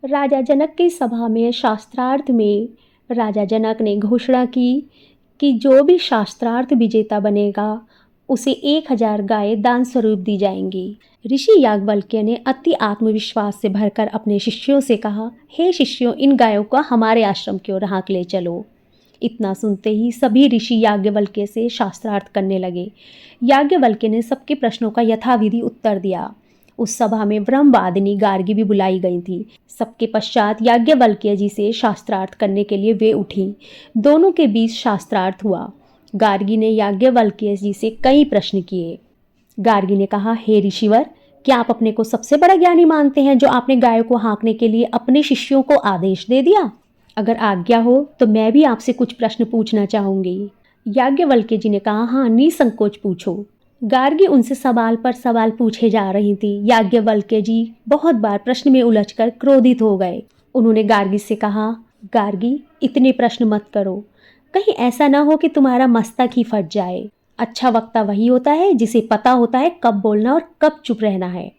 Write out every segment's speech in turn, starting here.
राजा जनक की सभा में शास्त्रार्थ में राजा जनक ने घोषणा की कि जो भी शास्त्रार्थ विजेता बनेगा उसे 1000 गाय दान स्वरूप दी जाएंगी। ऋषि याज्ञवल्क्य ने अति आत्मविश्वास से भरकर अपने शिष्यों से कहा, हे शिष्यों, इन गायों को हमारे आश्रम की ओर हाँक ले चलो। इतना सुनते ही सभी ऋषि याज्ञवल्क्य से शास्त्रार्थ करने लगे। याज्ञवल्क्य ने सबके प्रश्नों का यथाविधि उत्तर दिया। उस सभा में ब्रह्मवादिनी गार्गी भी बुलाई गई थी। सबके पश्चात याज्ञवल्क्य जी से शास्त्रार्थ करने के लिए वे उठी। दोनों के बीच शास्त्रार्थ हुआ। गार्गी ने याज्ञवल्क्य जी से कई प्रश्न किए। गार्गी ने कहा, हे ऋषिवर, क्या आप अपने को सबसे बड़ा ज्ञानी मानते हैं जो आपने गायों को हाँकने के लिए अपने शिष्यों को आदेश दे दिया? अगर आज्ञा हो तो मैं भी आपसे कुछ प्रश्न पूछना चाहूंगी। याज्ञवल्क्य जी ने कहा, हाँ, निसंकोच पूछो। गार्गी उनसे सवाल पर सवाल पूछे जा रही थी। याज्ञवल्क्य जी बहुत बार प्रश्न में उलझकर क्रोधित हो गए। उन्होंने गार्गी से कहा, गार्गी, इतने प्रश्न मत करो, कहीं ऐसा ना हो कि तुम्हारा मस्तक ही फट जाए। अच्छा वक्ता वही होता है जिसे पता होता है कब बोलना और कब चुप रहना है।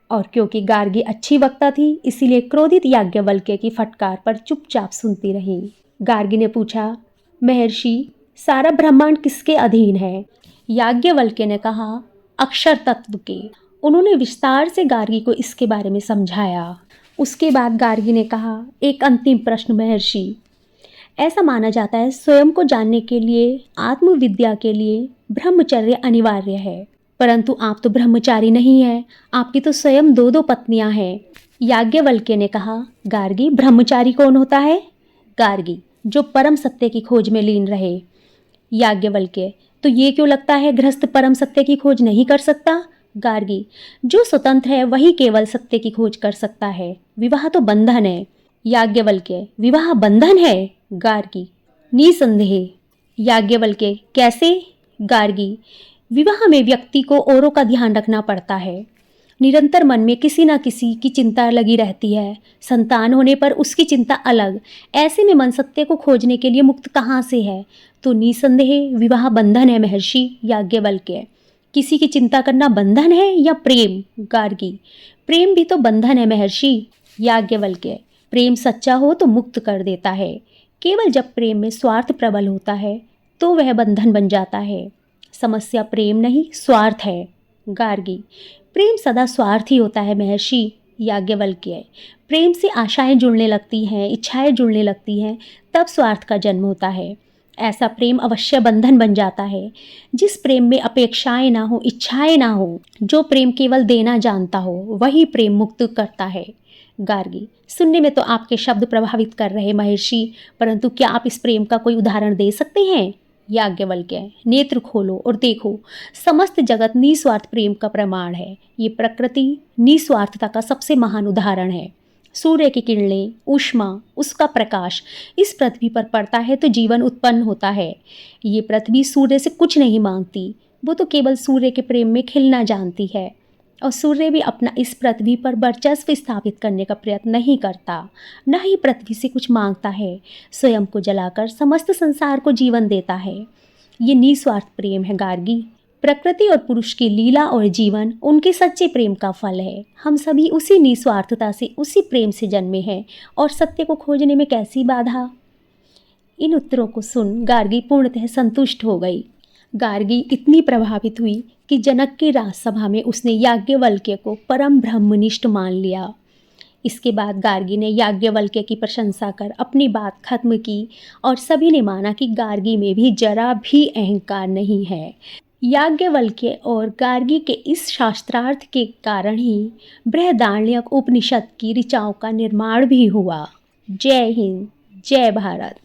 और क्योंकि गार्गी अच्छी वक्ता थी, इसीलिए क्रोधित याज्ञवल्क्य की फटकार पर चुपचाप सुनती रही। गार्गी ने पूछा, महर्षि, सारा ब्रह्मांड किसके अधीन है? याज्ञवल्क्य ने कहा, अक्षर तत्व के। उन्होंने विस्तार से गार्गी को इसके बारे में समझाया। उसके बाद गार्गी ने कहा, एक अंतिम प्रश्न महर्षि। ऐसा माना जाता है स्वयं को जानने के लिए, आत्मविद्या के लिए ब्रह्मचर्य अनिवार्य है, परंतु आप तो ब्रह्मचारी नहीं है, आपकी तो स्वयं 2 पत्नियां हैं। याज्ञवल्क्य ने कहा, गार्गी, ब्रह्मचारी कौन होता है? गार्गी, जो परम सत्य की खोज में लीन रहे। याज्ञवल्क्य, तो ये क्यों लगता है गृहस्थ परम सत्य की खोज नहीं कर सकता? गार्गी, जो स्वतंत्र है वही केवल सत्य की खोज कर सकता है, विवाह तो बंधन है। याज्ञवल्क्य, विवाह बंधन है? गार्गी, निसंदेह। याज्ञवल्क्य, कैसे? गार्गी, विवाह में व्यक्ति को औरों का ध्यान रखना पड़ता है। निरंतर मन में किसी न किसी की चिंता लगी रहती है। संतान होने पर उसकी चिंता अलग। ऐसे में मन सत्य को खोजने के लिए मुक्त कहाँ से है? तो निसंदेह विवाह बंधन है महर्षि। याज्ञवल्क्य, किसी की चिंता करना बंधन है या प्रेम? गार्गी, प्रेम भी तो बंधन है महर्षि। याज्ञवल्क्य, प्रेम सच्चा हो तो मुक्त कर देता है। केवल जब प्रेम में स्वार्थ प्रबल होता है तो वह बंधन बन जाता है। समस्या प्रेम नहीं, स्वार्थ है। गार्गी, प्रेम सदा स्वार्थी होता है महर्षि। याज्ञवल्क्य, प्रेम से आशाएं जुड़ने लगती हैं, इच्छाएं जुड़ने लगती हैं, तब स्वार्थ का जन्म होता है। ऐसा प्रेम अवश्य बंधन बन जाता है। जिस प्रेम में अपेक्षाएं ना हो, इच्छाएं ना हो, जो प्रेम केवल देना जानता हो, वही प्रेम मुक्त करता है। गार्गी, सुनने में तो आपके शब्द प्रभावित कर रहे महर्षि, परंतु क्या आप इस प्रेम का कोई उदाहरण दे सकते हैं? याज्ञवल्क्य, नेत्र खोलो और देखो, समस्त जगत निस्वार्थ प्रेम का प्रमाण है। ये प्रकृति निस्वार्थता का सबसे महान उदाहरण है। सूर्य की किरणें, ऊष्मा, उसका प्रकाश इस पृथ्वी पर पड़ता है तो जीवन उत्पन्न होता है। ये पृथ्वी सूर्य से कुछ नहीं मांगती, वो तो केवल सूर्य के प्रेम में खिलना जानती है। और सूर्य भी अपना इस पृथ्वी पर वर्चस्व स्थापित करने का प्रयत्न नहीं करता, न ही पृथ्वी से कुछ मांगता है। स्वयं को जलाकर समस्त संसार को जीवन देता है। ये निस्वार्थ प्रेम है गार्गी। प्रकृति और पुरुष की लीला और जीवन उनके सच्चे प्रेम का फल है। हम सभी उसी निस्वार्थता से, उसी प्रेम से जन्मे हैं, और सत्य को खोजने में कैसी बाधा? इन उत्तरों को सुन गार्गी पूर्णतः संतुष्ट हो गई। गार्गी इतनी प्रभावित हुई कि जनक की राजसभा में उसने याज्ञवल्क्य को परम ब्रह्मनिष्ठ मान लिया। इसके बाद गार्गी ने याज्ञवल्क्य की प्रशंसा कर अपनी बात खत्म की और सभी ने माना कि गार्गी में भी जरा भी अहंकार नहीं है। याज्ञवल्क्य और गार्गी के इस शास्त्रार्थ के कारण ही बृहदारण्यक उपनिषद की ऋचाओं का निर्माण भी हुआ। जय हिंद, जय भारत।